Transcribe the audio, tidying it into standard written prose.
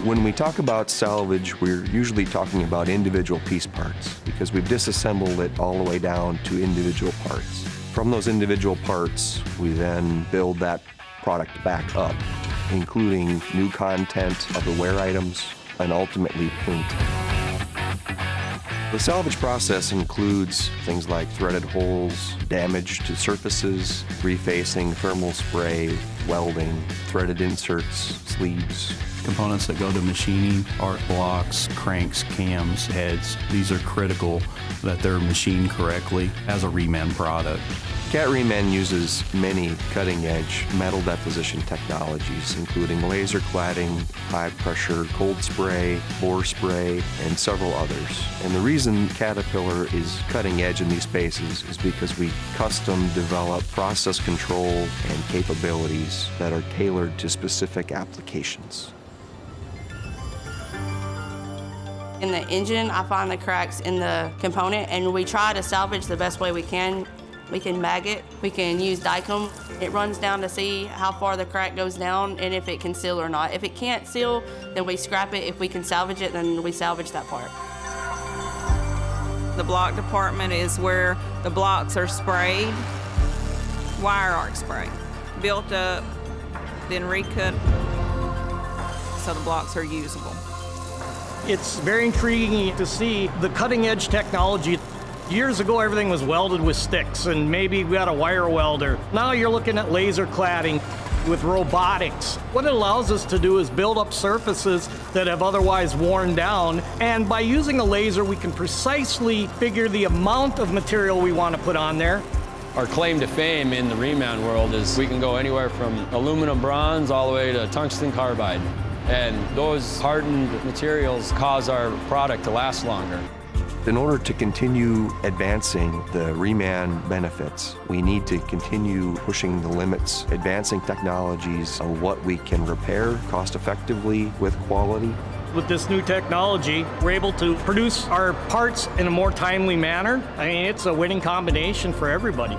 When we talk about salvage, we're usually talking about individual piece parts because we've disassembled it all the way down to individual parts. From those individual parts, we then build that product back up, including new content of the wear items and ultimately paint. The salvage process includes things like threaded holes, damage to surfaces, refacing, thermal spray, welding, threaded inserts, sleeves. Components that go to machining, arc blocks, cranks, cams, heads. These are critical that they're machined correctly as a Reman product. Cat Reman uses many cutting-edge metal deposition technologies, including laser cladding, high-pressure cold spray, bore spray, and several others. And the reason Caterpillar is cutting edge in these spaces is because we custom develop process control and capabilities that are tailored to specific applications. In the engine, I find the cracks in the component, and we try to salvage the best way we can. We can mag it, we can use Dicom. It runs down to see how far the crack goes down and if it can seal or not. If it can't seal, then we scrap it. If we can salvage it, then we salvage that part. The block department is where the blocks are sprayed, wire arc spray, built up, then recut, so the blocks are usable. It's very intriguing to see the cutting-edge technology. Years ago, everything was welded with sticks, and maybe we had a wire welder. Now you're looking at laser cladding with robotics. What it allows us to do is build up surfaces that have otherwise worn down, and by using a laser, we can precisely figure the amount of material we want to put on there. Our claim to fame in the Reman world is we can go anywhere from aluminum bronze all the way to tungsten carbide. And those hardened materials cause our product to last longer. In order to continue advancing the Reman benefits, we need to continue pushing the limits, advancing technologies on what we can repair cost effectively with quality. With this new technology, we're able to produce our parts in a more timely manner. I mean, it's a winning combination for everybody.